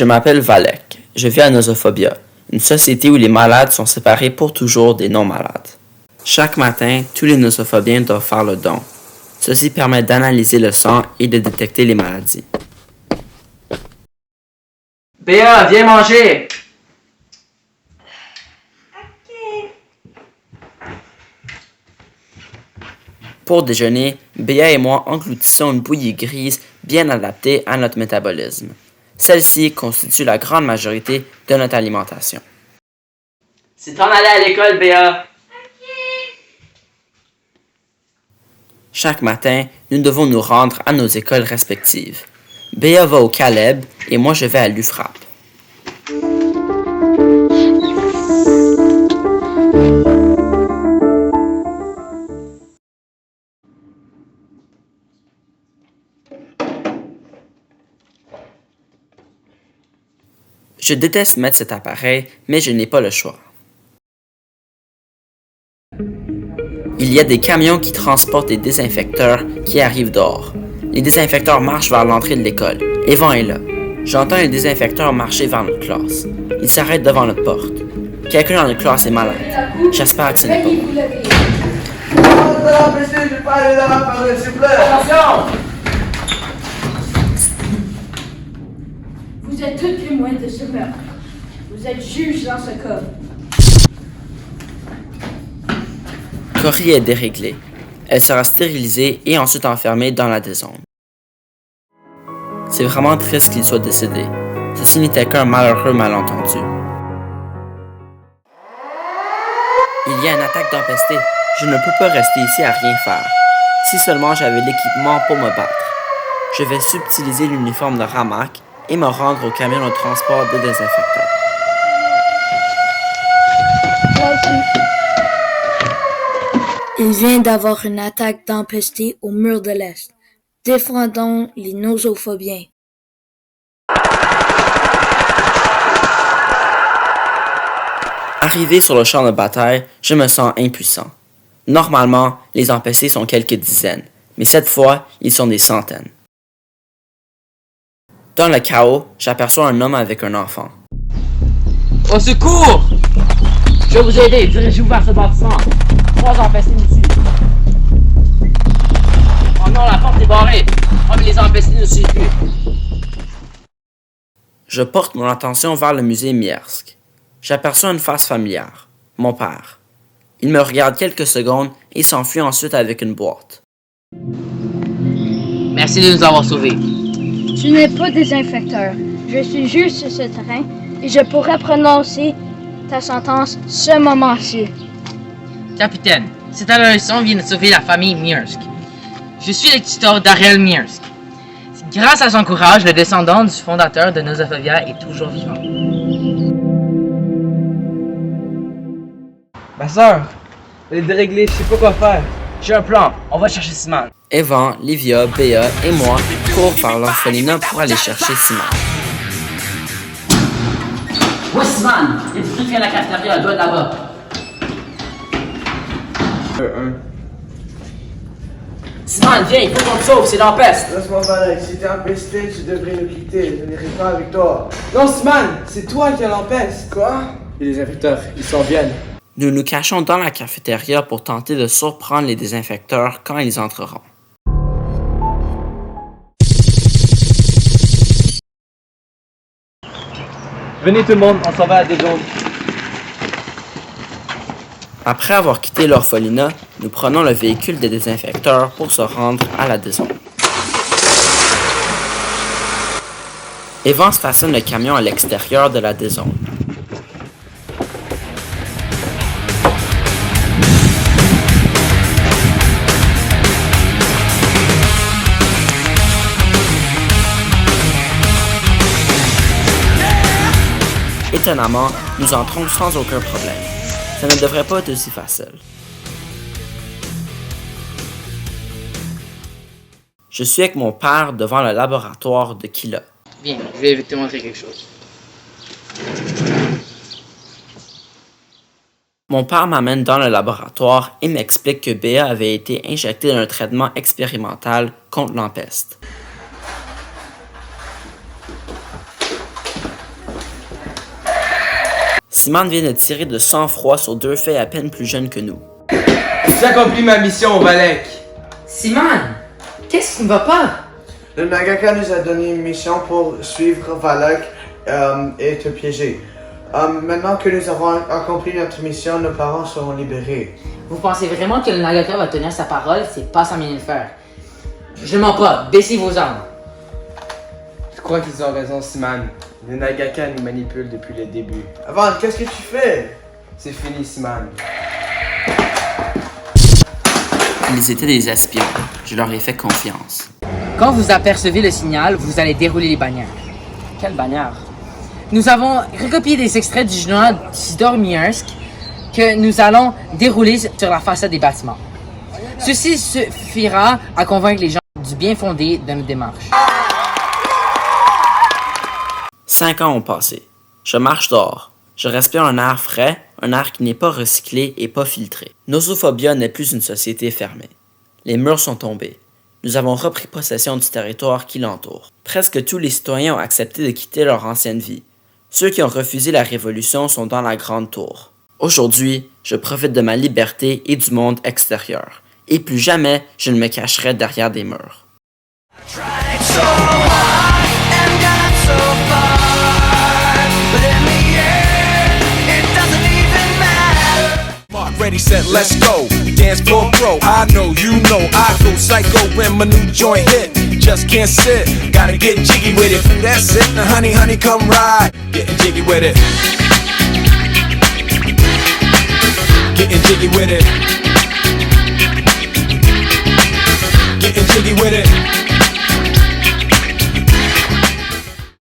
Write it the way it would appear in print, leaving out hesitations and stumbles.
Je m'appelle Valek. Je vis à Nosophobia, une société où les malades sont séparés pour toujours des non-malades. Chaque matin, tous les nosophobiens doivent faire le don. Ceci permet d'analyser le sang et de détecter les maladies. Béa, viens manger! Pour déjeuner, Béa et moi engloutissons une bouillie grise bien adaptée à notre métabolisme. Celle-ci constitue la grande majorité de notre alimentation. C'est temps d'aller à l'école, Béa! Chaque matin, nous devons nous rendre à nos écoles respectives. Béa va au Caleb et moi je vais à l'UFRAP. Je déteste mettre cet appareil, mais je n'ai pas le choix. Il y a des camions qui transportent des désinfecteurs qui arrivent dehors. Les désinfecteurs marchent vers l'entrée de l'école. Evan est là. J'entends un désinfecteur marcher vers notre classe. Il s'arrête devant notre porte. Quelqu'un dans notre classe est malade. J'espère que ce n'est pas moi. Attention! Vous êtes tous témoins de ce meurtre. Vous êtes juge dans ce cas. Cory est déréglée. Elle sera stérilisée et ensuite enfermée dans la dézone. C'est vraiment triste qu'il soit décédé. Ceci n'était qu'un malheureux malentendu. Il y a une attaque d'empesté. Je ne peux pas rester ici à rien faire. Si seulement j'avais l'équipement pour me battre. Je vais subtiliser l'uniforme de Ramak et me rendre au camion de transport de désinfecteurs. Il vient d'avoir une attaque d'empesté au mur de l'Est. Défendons les nosophobiens. Arrivé sur le champ de bataille, je me sens impuissant. Normalement, les empestés sont quelques dizaines, mais cette fois, ils sont des centaines. Dans le chaos, j'aperçois un homme avec un enfant. Au secours! Je vais vous aider, dirigez-vous vers ce bâtiment. 3 empestés nous suivent. Oh non, la porte est barrée. Oh, mais les empestés ne suivent plus. Je porte mon attention vers le musée Miersk. J'aperçois une face familière, mon père. Il me regarde quelques secondes et s'enfuit ensuite avec une boîte. Merci de nous avoir sauvés. Tu n'es pas désinfecteur. Je suis juge sur ce terrain et je pourrais prononcer ta sentence ce moment-ci. Capitaine, cet adolescent vient de sauver la famille Miersk. Je suis le tuteur d'Ariel Miersk. Grâce à son courage, le descendant du fondateur de Nosophobia est toujours vivant. Ma sœur, elle est déréglée, je sais pas quoi faire. J'ai un plan, on va chercher Simon. Evan, Livia, Béa et moi courent vers l'orphelinat pour aller chercher Simon. Ouais, Simon, il y a des trucs qui viennent à la cafétéria, elle doit être là-bas. Simon, viens, il faut qu'on te sauve, c'est l'empeste. Laisse-moi Valek, si t'es empesté, tu devrais nous quitter, je n'irai pas avec toi. Non, Sman, c'est toi qui as l'empeste. Quoi? Et les infecteurs, ils s'en viennent. Nous nous cachons dans la cafétéria pour tenter de surprendre les désinfecteurs quand ils entreront. Venez tout le monde, on s'en va à des zones. Après avoir quitté l'orphelinat, nous prenons le véhicule des désinfecteurs pour se rendre à la dézone. Evan stationne le camion à l'extérieur de la dézone. Étonnamment, nous entrons sans aucun problème. Ça ne devrait pas être aussi facile. Je suis avec mon père devant le laboratoire de Kila. Viens, je vais te montrer quelque chose. Mon père m'amène dans le laboratoire et m'explique que Béa avait été injectée d'un traitement expérimental contre l'empeste. Simon vient de tirer de sang-froid sur 2 filles à peine plus jeunes que nous. J'ai accompli ma mission, Valek. Simon, qu'est-ce qui ne va pas? Le Nagaka nous a donné une mission pour suivre Valek et te piéger. Maintenant que nous avons accompli notre mission, nos parents seront libérés. Vous pensez vraiment que le Nagaka va tenir sa parole? C'est pas sa manière de faire. Je ne mens pas, baissez vos armes. Je crois qu'ils ont raison, Simon. Le Nagaka nous manipule depuis le début. Avant, qu'est-ce que tu fais? C'est fini, Simon. Ils étaient des espions. Je leur ai fait confiance. Quand vous apercevez le signal, vous allez dérouler les bannières. Quelle bannière? Nous avons recopié des extraits du journal d'Isidore Miersk que nous allons dérouler sur la façade des bâtiments. Ceci suffira à convaincre les gens du bien fondé de notre démarche. 5 ans ont passé. Je marche dehors. Je respire un air frais, un air qui n'est pas recyclé et pas filtré. Nosophobia n'est plus une société fermée. Les murs sont tombés. Nous avons repris possession du territoire qui l'entoure. Presque tous les citoyens ont accepté de quitter leur ancienne vie. Ceux qui ont refusé la révolution sont dans la grande tour. Aujourd'hui, je profite de ma liberté et du monde extérieur. Et plus jamais, je ne me cacherai derrière des murs. Ready, set, let's go. Dance floor pro. I know, you know, I go psycho when my new joint hit. Just can't sit, gotta get jiggy with it. That's it, now honey, honey, come ride. Getting jiggy with it. Getting jiggy with it. Getting jiggy with it.